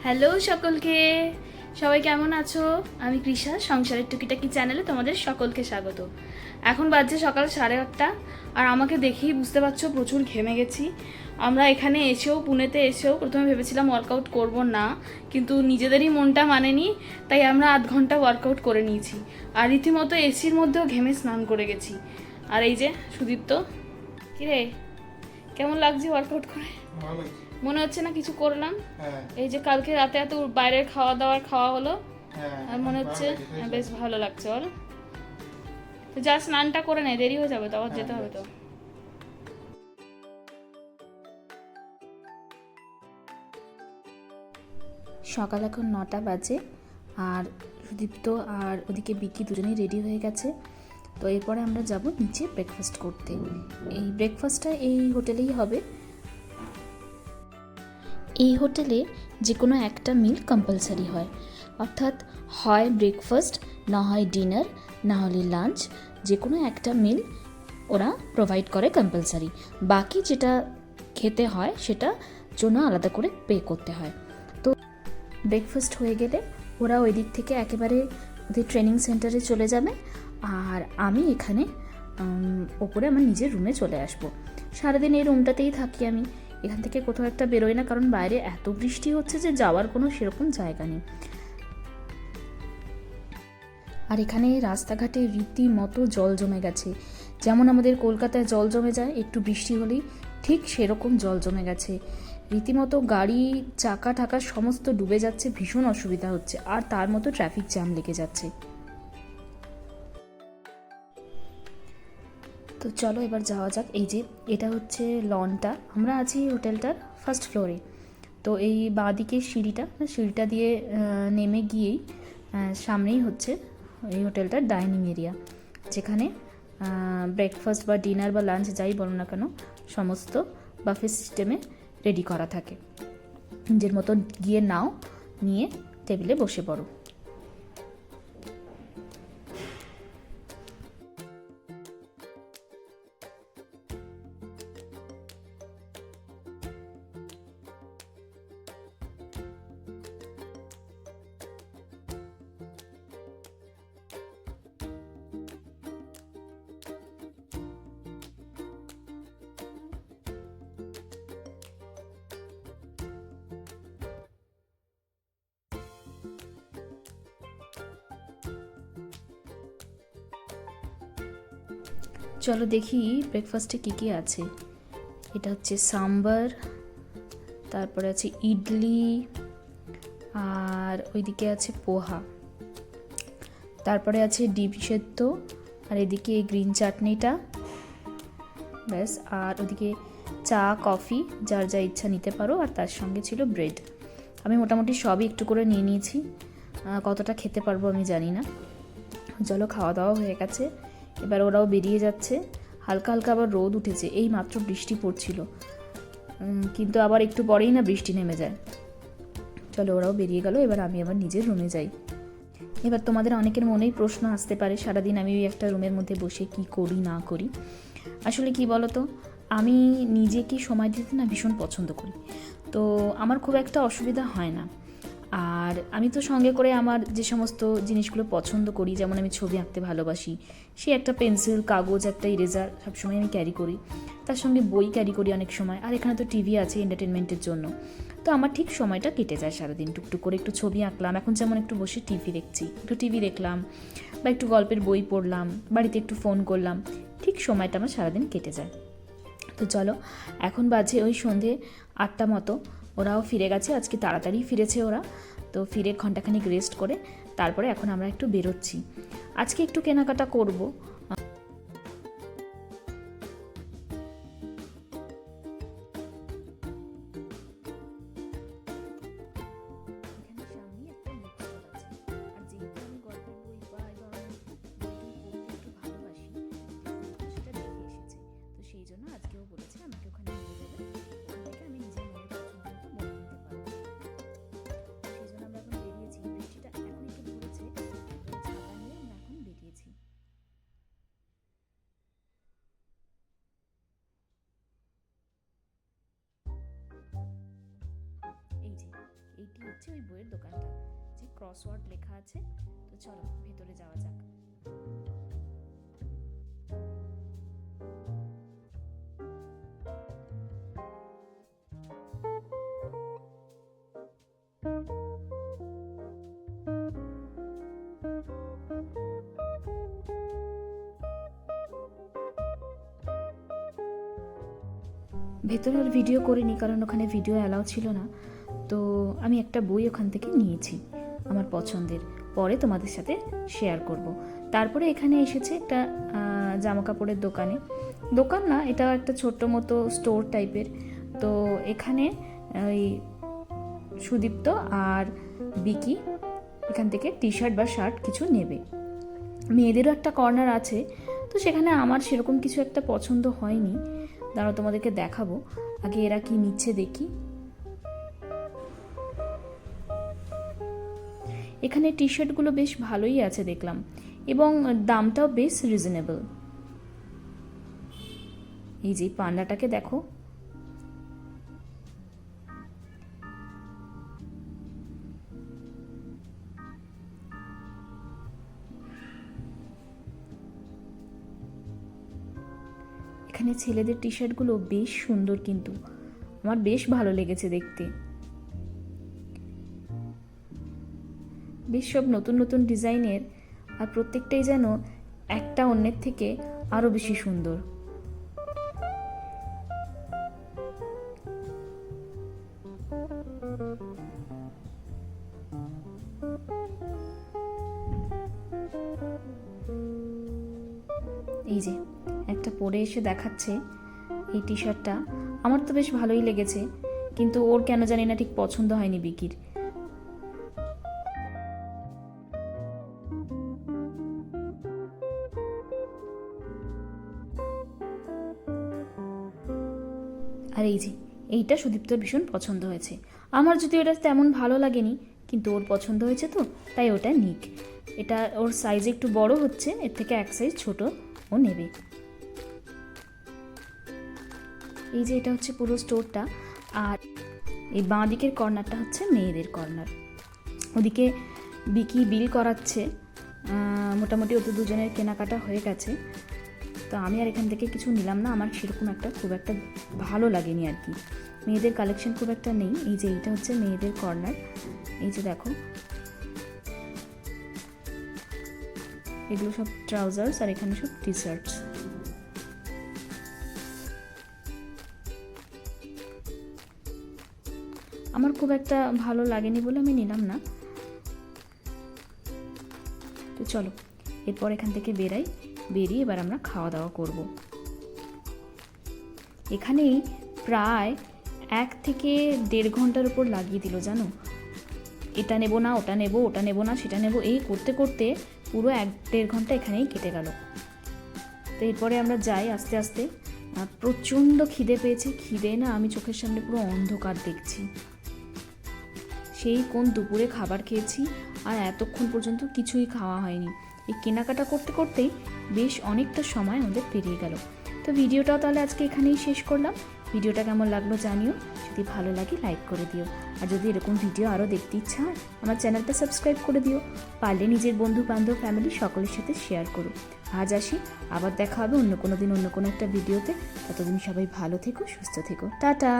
Hello সকলকে, সবাই কেমন আছো? আমি কৃষা, সংসারের টুকিটাকি চ্যানেলে তোমাদের সকলকে স্বাগত। এখন বাজছে সকাল 8:30, আর আমাকে দেখেই বুঝতে পারছো প্রচুর ঘেমে গেছি। আমরা এখানে এসেও, পুনেতে এসেও প্রথমে ভেবেছিলাম ওয়ার্কআউট করব না, কিন্তু নিজেদেরই মনটা মানেনি, তাই আমরা 8 ঘন্টা ওয়ার্কআউট করে নিয়েছি। আর রীতিমতো এসির মধ্যেও ঘেমে স্নান করে গেছি। আর এই যে সুদীপ্ত, কিরে কেমন লাগছে ওয়ার্কআউট করে? মনে হচ্ছে না কিছু করলাম? এই যে কালকে রাতে এত বাইরের খাওয়া হলো, আর মনে হচ্ছে বেশ ভালো লাগছে। বল, তো যা স্নানটা করে নে, দেরি হয়ে যাবে তো, আবার যেতে হবে তো। সকাল এখন 9টা বাজে, আর সুদীপ্ত আর ওদিকে বিকি দুজনেই রেডি হয়ে গেছে। তো এরপরে আমরা যাব নিচে ব্রেকফাস্ট করতে। এই ব্রেকফাস্টটা এই হোটেলেই হবে। এই হোটেলে যে কোনো একটা মিল কম্পালসারি হয়, অর্থাৎ হয় ব্রেকফাস্ট, না হয় ডিনার, না হলে লাঞ্চ, যে কোনো একটা মিল ওরা প্রোভাইড করে কম্পালসারি। বাকি যেটা খেতে হয় সেটা জন্য আলাদা করে পে করতে হয়। তো ব্রেকফাস্ট হয়ে গেলে ওরা ওই দিক থেকে একেবারে ওদের ট্রেনিং সেন্টারে চলে যাবে, আর আমি এখানে ওপরে আমার নিজের রুমে চলে আসব। সারাদিন এই রুমটাতেই থাকি আমি, এখান থেকে কোথাও একটা বেরোই না, কারণ বাইরে এত বৃষ্টি হচ্ছে যে যাওয়ার কোনো সেরকম জায়গা নেই। আর এখানে রাস্তাঘাটে রীতিমতো জল জমে গেছে, যেমন আমাদের কলকাতায় জল জমে যায় একটু বৃষ্টি হলেই, ঠিক সেরকম জল জমে গেছে। রীতিমতো গাড়ি চাকা টাকা সমস্ত ডুবে যাচ্ছে, ভীষণ অসুবিধা হচ্ছে, আর তার মতো ট্রাফিক জ্যাম লেগে যাচ্ছে। তো চলো এবার যাওয়া যাক। এই যে এটা হচ্ছে লনটা, আমরা আছি হোটেলটার ফার্স্ট ফ্লোরে। তো এই বাঁদিকে সিঁড়িটা দিয়ে নেমে গিয়েই সামনেই হচ্ছে এই হোটেলটার ডাইনিং এরিয়া, যেখানে ব্রেকফাস্ট বা ডিনার বা লাঞ্চ যাই বলো না কেন সমস্ত বাফে সিস্টেমে রেডি করা থাকে। নিজের মতো গিয়ে নাও, নিয়ে টেবিলে বসে পড়ো। চলো দেখি ব্রেকফাস্টে কী কী আছে। এটা হচ্ছে সাম্বার, তারপরে আছে ইডলি, আর ওইদিকে আছে পোহা, তারপরে আছে ডিম সেদ্ধ, আর এদিকে গ্রিন চাটনিটা, ব্যাস। আর ওদিকে চা কফি যার যা ইচ্ছা নিতে পারো, আর তার সঙ্গে ছিল ব্রেড। আমি মোটামুটি সবই একটু করে নিয়ে নিয়েছি, কতটা খেতে পারবো আমি জানি না। চলো খাওয়া দাওয়া হয়ে গেছে, এবার ওরাও বেরিয়ে যাচ্ছে। হালকা হালকা আবার রোদ উঠেছে, এই মাত্র বৃষ্টি পড়ছিল, কিন্তু আবার একটু পরেই না বৃষ্টি নেমে যায়। চলো ওরাও বেরিয়ে গেল, এবার আমি আবার নিজের রুমে যাই। এবার তোমাদের অনেকের মনেই প্রশ্ন আসতে পারে, সারাদিন আমি ওই একটা রুমের মধ্যে বসে কি করি না করি। আসলে কি বলো তো, আমি নিজেকে সময় দিতে না ভীষণ পছন্দ করি, তো আমার খুব একটা অসুবিধা হয় না। আর আমি তো সঙ্গে করে আমার যে সমস্ত জিনিসগুলো পছন্দ করি, যেমন আমি ছবি আঁকতে ভালোবাসি, সে একটা পেন্সিল, কাগজ, একটা ইরেজার সবসময় আমি ক্যারি করি, তার সঙ্গে বই ক্যারি করি অনেক সময়। আর এখানে তো টিভি আছে এন্টারটেনমেন্টের জন্য, তো আমার ঠিক সময়টা কেটে যায় সারাদিন। টুকটুক করে একটু ছবি আঁকলাম, এখন যেমন একটু বসে টিভি দেখছি, একটু টিভি দেখলাম, বা একটু গল্পের বই পড়লাম, বাড়িতে একটু ফোন করলাম, ঠিক সময়টা আমার সারাদিন কেটে যায়। তো চলো এখন বাজে ওই সন্ধে 8টা মতো, ওরাও ফিরে গেছে, আজকে তাড়াতাড়ি ফিরেছে ওরা। তো ফিরে ঘন্টাখানিক রেস্ট করে তারপরে এখন আমরা একটু বেরোচ্ছি, আজকে একটু কেনাকাটা করব। সেই জন্য আজকেও বলেছে আমাকে ওখানে নিয়ে যাবে, ওখান থেকে আমি নিজের মনের পছন্দ মতো বই কিনতে পারবো। সেই জন্য আমরা এখন বেরিয়েছি, বৃষ্টিটা এখন একটু ধরেছে, ছাতা নিয়ে আমরা এখন বেরিয়েছি। এইটি হচ্ছে ওই বইয়ের দোকানটা, যে ক্রসওয়ার্ড লেখা আছে। তো চলো ভেতরে যাওয়া যাক। ভেতরে আর ভিডিও করিনি, কারণ ওখানে ভিডিও অ্যালাউ ছিল না। তো আমি একটা বই ওখান থেকে নিয়েছি আমার পছন্দের, পরে তোমাদের সাথে শেয়ার করব। তারপরে এখানে এসেছে একটা জামা কাপড়ের দোকান না, এটা একটা ছোট্ট মতো স্টোর টাইপের। তো এখানে ওই সুদীপ্ত আর বিকি এখান থেকে টি শার্ট বা শার্ট কিছু নেবে। মেয়েদেরও একটা কর্নার আছে, তো সেখানে আমার সেরকম কিছু একটা পছন্দ হয়নি। দাঁড়াও তোমাদেরকে দেখাবো, আগে এরা কি নিচ্ছে দেখি। এখানে টি শার্টগুলো বেশ ভালোই আছে দেখলাম, এবং দামটাও বেশ রিজনেবল। এই যে পান্ডাটাকে দেখো, এখানে ছেলেদের টি শার্টগুলো বেশ সুন্দর, কিন্তু আমার বেশ ভালো লেগেছে দেখতে। বেশ সব নতুন নতুন ডিজাইনের, আর প্রত্যেকটাই যেন একটা অন্যের থেকে আরো বেশি সুন্দর। এই যে একটা পরে এসে দেখাচ্ছে এই টি শার্টটা, আমার তো বেশ ভালোই লেগেছে, কিন্তু ওর কেন জানি না ঠিক পছন্দ হয়নি বিকির। আর এই যে এইটা সুদীপ্তর ভীষণ পছন্দ হয়েছে, আমার যদি ওটা তেমন ভালো লাগেনি, কিন্তু ওর পছন্দ হয়েছে তো তাই ওটা নিক। এটা ওর সাইজ একটু বড় হচ্ছে, এর থেকে এক সাইজ ছোট ও নেবে। এই যে এটা হচ্ছে পুরো স্টোরটা, আর এই বাঁ দিকের কর্নারটা হচ্ছে মেয়েদের কর্নার। ওদিকে বিকি বিল করাচ্ছে, মোটামুটি ওদের দুজনের কেনাকাটা হয়ে গেছে। তো আমি আর এখান থেকে কিছু নিলাম না, আমার সেরকম খুব একটা ভালো লাগেনি আর কি। মেয়েদের কালেকশন খুব একটা নেই। এই যে এইটা হচ্ছে মেয়েদের কর্নার, এই যে দেখো এগুলো সব ট্রাউজার্স, আর এখানে সব টি শার্টস। আমার খুব একটা ভালো লাগেনি বলে আমি নিলাম না। তো চলো এরপর এখান থেকে বেরিয়ে এবার আমরা খাওয়া দাওয়া করব। এখানেই প্রায় 1 থেকে 1.5 ঘন্টার উপর লাগিয়ে দিল জানো। এটা নেব না, ওটা নেব, ওটা নেব না, সেটা নেব, এই করতে করতে পুরো 1-1.5 ঘন্টা এখানেই কেটে গেল। তো এরপরে আমরা যাই আস্তে আস্তে। প্রচণ্ড খিদে পেয়েছে, খিদে না আমি চোখের সামনে পুরো অন্ধকার দেখছি। সেই কোন দুপুরে খাবার খেয়েছি, আর এতক্ষণ পর্যন্ত কিছুই খাওয়া হয়নি। এই কেনাকাটা করতে করতেই বেশ অনেকটা সময় আমাদের পেরিয়ে গেল। তো ভিডিওটাও তাহলে আজকে এখানেই শেষ করলাম। ভিডিওটা কেমন লাগলো জানিও, যদি ভালো লাগে লাইক করে দিও, আর যদি এরকম ভিডিও আরও দেখতে ইচ্ছা হয় আমার চ্যানেলটা সাবস্ক্রাইব করে দিও। পারলে নিজের বন্ধু বান্ধব ফ্যামিলি সকলের সাথে শেয়ার করো। আজ আসি, আবার দেখা হবে অন্য কোনো দিন অন্য কোনো একটা ভিডিওতে। ততদিন সবাই ভালো থেকো, সুস্থ থেকো, টাটা।